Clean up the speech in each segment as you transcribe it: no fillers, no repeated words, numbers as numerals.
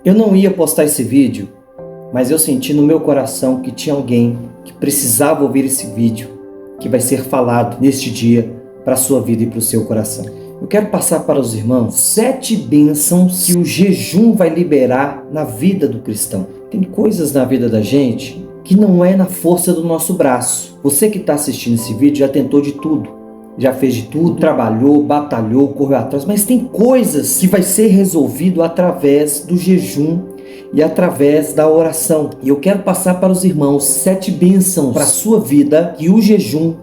Eu não ia postar esse vídeo, mas eu senti no meu coração que tinha alguém que precisava ouvir esse vídeo, que vai ser falado neste dia para a sua vida e para o seu coração. Eu quero passar para os irmãos 7 bênçãos que o jejum vai liberar na vida do cristão. Tem coisas na vida da gente que não é na força do nosso braço. Você que está assistindo esse vídeo já tentou de tudo. Já fez de tudo, trabalhou, batalhou, correu atrás, mas tem coisas que vai ser resolvido através do jejum e através da oração. E eu quero passar para os irmãos 7 bênçãos para a sua vida que o jejum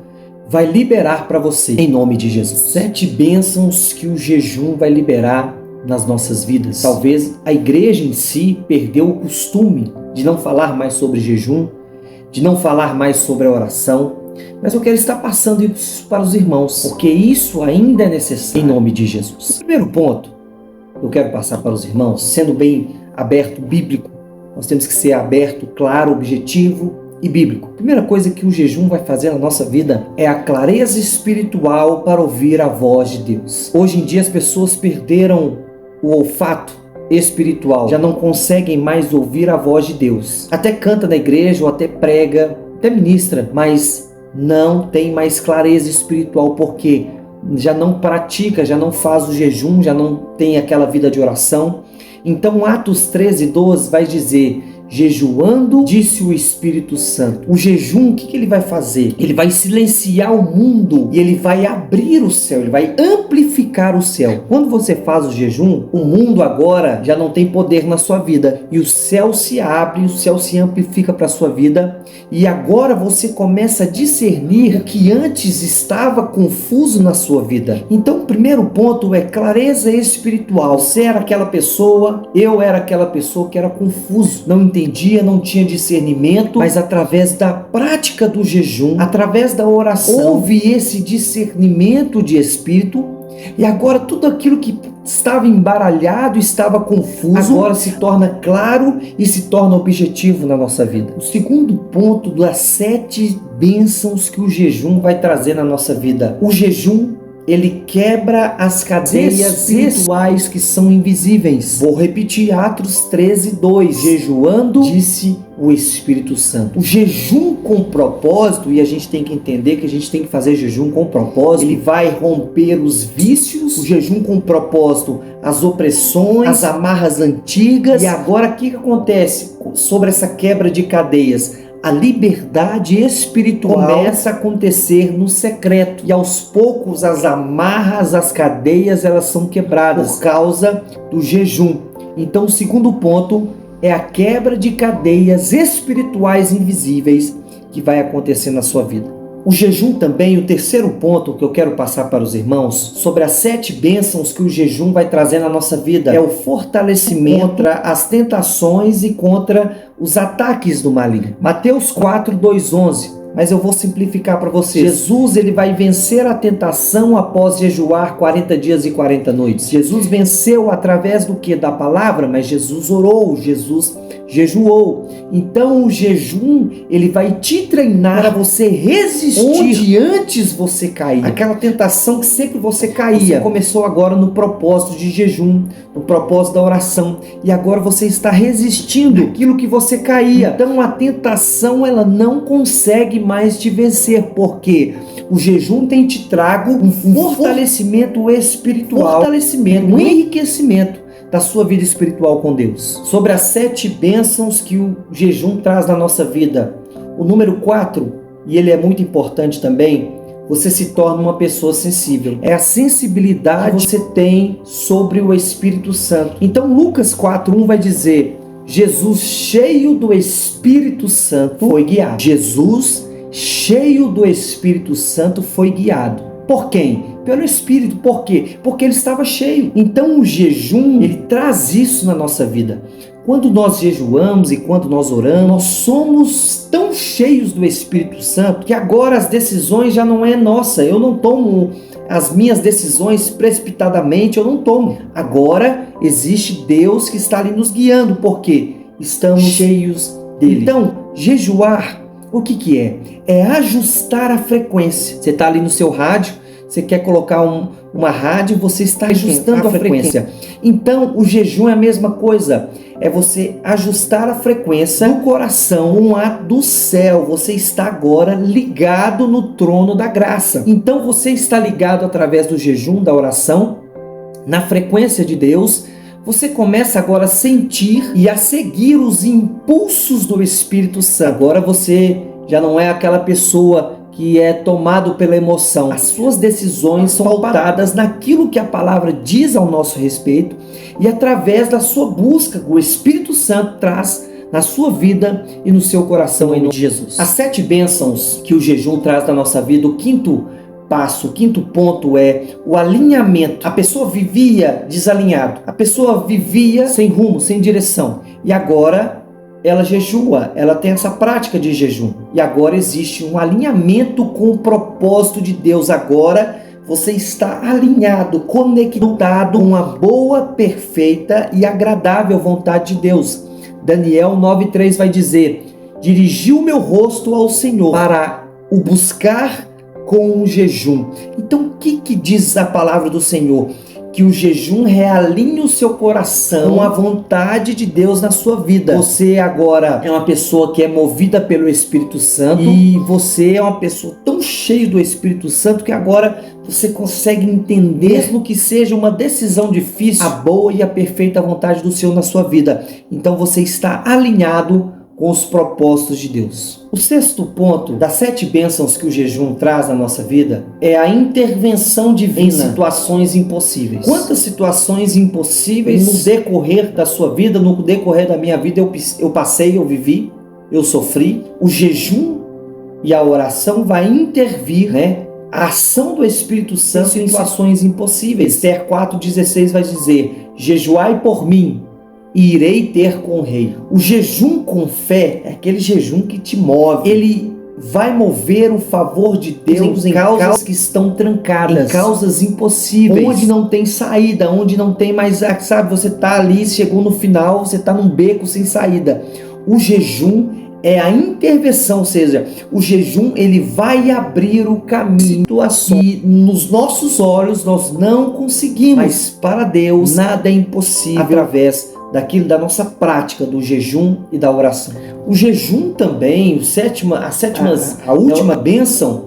vai liberar para você, em nome de Jesus. 7 bênçãos que o jejum vai liberar nas nossas vidas. Talvez a igreja em si perdeu o costume de não falar mais sobre jejum, de não falar mais sobre a oração, mas eu quero estar passando isso para os irmãos, porque isso ainda é necessário, em nome de Jesus. O primeiro ponto que eu quero passar para os irmãos, sendo bem aberto, bíblico, nós temos que ser aberto, claro, objetivo e bíblico. A primeira coisa que o jejum vai fazer na nossa vida é a clareza espiritual para ouvir a voz de Deus. Hoje em dia as pessoas perderam o olfato espiritual, já não conseguem mais ouvir a voz de Deus. Até canta na igreja, ou até prega, até ministra, mas não tem mais clareza espiritual, porque já não pratica, já não faz o jejum, já não tem aquela vida de oração. Então Atos 13:12 vai dizer: jejuando, disse o Espírito Santo. O jejum, o que ele vai fazer? Ele vai silenciar o mundo e ele vai abrir o céu, ele vai amplificar o céu. Quando você faz o jejum, o mundo agora já não tem poder na sua vida e o céu se abre, o céu se amplifica para a sua vida e agora você começa a discernir o que antes estava confuso na sua vida. Então o primeiro ponto é clareza espiritual. Você era aquela pessoa, eu era aquela pessoa que era confuso, não entendia, não tinha discernimento, mas através da prática do jejum, através da oração, houve esse discernimento de espírito e agora tudo aquilo que estava embaralhado, estava confuso, agora se torna claro e se torna objetivo na nossa vida. O segundo ponto das 7 bênçãos que o jejum vai trazer na nossa vida. O jejum, ele quebra as cadeias espirituais que são invisíveis. Vou repetir, Atos 13:2. Jejuando, disse o Espírito Santo. O jejum com propósito, e a gente tem que entender que a gente tem que fazer jejum com propósito, ele vai romper os vícios. O jejum com propósito, as opressões, as amarras antigas. E agora o que acontece sobre essa quebra de cadeias? A liberdade espiritual começa a acontecer no secreto e aos poucos as amarras, as cadeias, elas são quebradas por causa do jejum. Então o segundo ponto é a quebra de cadeias espirituais invisíveis que vai acontecer na sua vida. O jejum também, o terceiro ponto que eu quero passar para os irmãos, sobre as 7 bênçãos que o jejum vai trazer na nossa vida, é o fortalecimento contra as tentações e contra os ataques do maligno. Mateus 4:2-11. Mas eu vou simplificar para você. Jesus, ele vai vencer a tentação após jejuar 40 dias e 40 noites. Jesus venceu através do que? Da palavra, mas Jesus orou, Jesus jejuou. Então o jejum, ele vai te treinar para você resistir onde antes você caía. Aquela tentação que sempre você caía. Você começou agora no propósito de jejum, no propósito da oração, e agora você está resistindo aquilo que você caía. Então a tentação, ela não consegue mais te vencer, porque o jejum tem te trago um fortalecimento espiritual, um enriquecimento da sua vida espiritual com Deus. Sobre as 7 bênçãos que o jejum traz na nossa vida, o número 4, e ele é muito importante também, você se torna uma pessoa sensível. É a sensibilidade que você tem sobre o Espírito Santo. Então Lucas 4:1 vai dizer: Jesus, cheio do Espírito Santo, foi guiado. Jesus, cheio do Espírito Santo, foi guiado. Por quem? Pelo Espírito. Por quê? Porque ele estava cheio. Então o jejum, ele traz isso na nossa vida. Quando nós jejuamos e quando nós oramos, nós somos tão cheios do Espírito Santo que agora as decisões já não é nossa. Eu não tomo as minhas decisões precipitadamente, eu não tomo. Agora existe Deus que está ali nos guiando, porque estamos cheios dele. Então, jejuar, o que é? É ajustar a frequência. Você está ali no seu rádio, você quer colocar uma rádio, você está ajustando a frequência. Então, o jejum é a mesma coisa. É você ajustar a frequência do coração com a do céu. Você está agora ligado no trono da graça. Então, você está ligado através do jejum, da oração, na frequência de Deus. Você começa agora a sentir e a seguir os impulsos do Espírito Santo. Agora você já não é aquela pessoa que é tomado pela emoção. As suas decisões são pautadas naquilo que a palavra diz ao nosso respeito e através da sua busca, o Espírito Santo traz na sua vida e no seu coração em nome de Jesus. As 7 bênçãos que o jejum traz na nossa vida, o quinto passo, o quinto ponto é o alinhamento. A pessoa vivia desalinhado, a pessoa vivia sem rumo, sem direção e agora ela jejua, ela tem essa prática de jejum. E agora existe um alinhamento com o propósito de Deus. Agora você está alinhado, conectado com a boa, perfeita e agradável vontade de Deus. Daniel 9:3 vai dizer: dirigi o meu rosto ao Senhor para o buscar com o jejum. Então o que diz a palavra do Senhor? Que o jejum realinhe o seu coração com a vontade de Deus na sua vida. Você agora é uma pessoa que é movida pelo Espírito Santo e você é uma pessoa tão cheia do Espírito Santo que agora você consegue entender, mesmo que seja uma decisão difícil, a boa e a perfeita vontade do Senhor na sua vida. Então você está alinhado com os propósitos de Deus. O 6º ponto das 7 bênçãos que o jejum traz na nossa vida é a intervenção divina em situações impossíveis. Quantas situações impossíveis no decorrer da sua vida, no decorrer da minha vida eu passei, eu vivi, eu sofri. O jejum e a oração vai intervir, a ação do Espírito Santo em situações impossíveis. Esther 4:16 vai dizer: jejuai por mim e irei ter com o rei. O jejum com fé é aquele jejum que te move. Ele vai mover o favor de Deus em causas que estão trancadas, em causas impossíveis, onde não tem saída, onde não tem mais, sabe, você está ali, chegou no final, você está num beco sem saída. O jejum é a intervenção, ou seja, o jejum ele vai abrir o caminho e nos nossos olhos nós não conseguimos, mas para Deus nada é impossível através da nossa prática do jejum e da oração. O jejum também, a última bênção,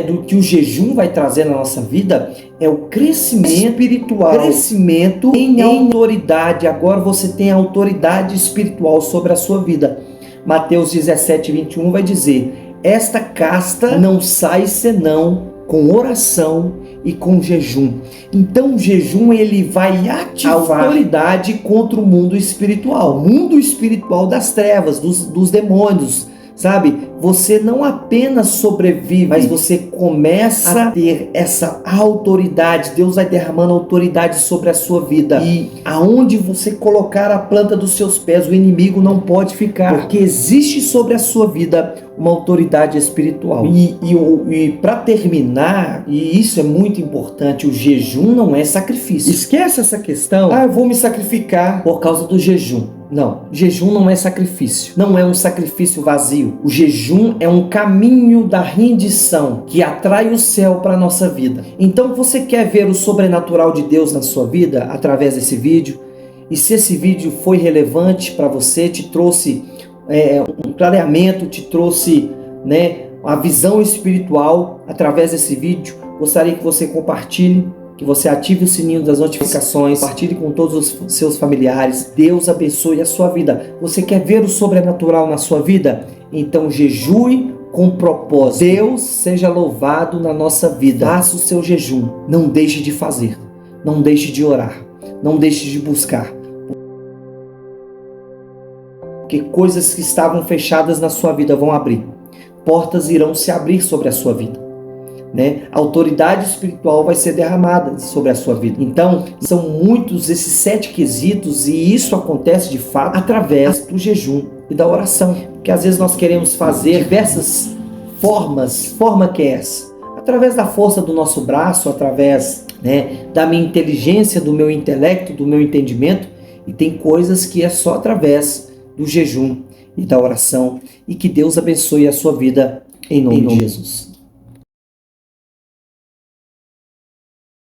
do que o jejum vai trazer na nossa vida é o crescimento espiritual, crescimento em autoridade. Agora você tem autoridade espiritual sobre a sua vida. Mateus 17:21 vai dizer: esta casta não sai senão com oração e com jejum. Então o jejum ele vai ativar a autoridade contra o mundo espiritual das trevas, dos demônios, sabe? Você não apenas sobrevive, mas você começa a ter essa autoridade. Deus vai derramando autoridade sobre a sua vida. E aonde você colocar a planta dos seus pés, o inimigo não pode ficar, porque existe sobre a sua vida uma autoridade espiritual. E para terminar, e isso é muito importante, o jejum não é sacrifício. Esquece essa questão. Eu vou me sacrificar por causa do jejum. Não, jejum não é sacrifício. Não é um sacrifício vazio. O jejum é um caminho da rendição que atrai o céu para a nossa vida. Então você quer ver o sobrenatural de Deus na sua vida através desse vídeo? E se esse vídeo foi relevante para você, te trouxe um clareamento, te trouxe uma visão espiritual através desse vídeo, gostaria que você compartilhe, que você ative o sininho das notificações, compartilhe com todos os seus familiares. Deus abençoe a sua vida. Você quer ver o sobrenatural na sua vida? Então jejue com propósito. Deus seja louvado na nossa vida. Faça o seu jejum. Não deixe de fazer. Não deixe de orar. Não deixe de buscar. Porque coisas que estavam fechadas na sua vida vão abrir. Portas irão se abrir sobre a sua vida. A autoridade espiritual vai ser derramada sobre a sua vida. Então, são muitos esses 7 quesitos e isso acontece de fato através do jejum e da oração. Porque às vezes nós queremos fazer diversas formas. Forma que é essa? Através da força do nosso braço, através da minha inteligência, do meu intelecto, do meu entendimento. E tem coisas que é só através do jejum e da oração. E que Deus abençoe a sua vida em nome de Jesus.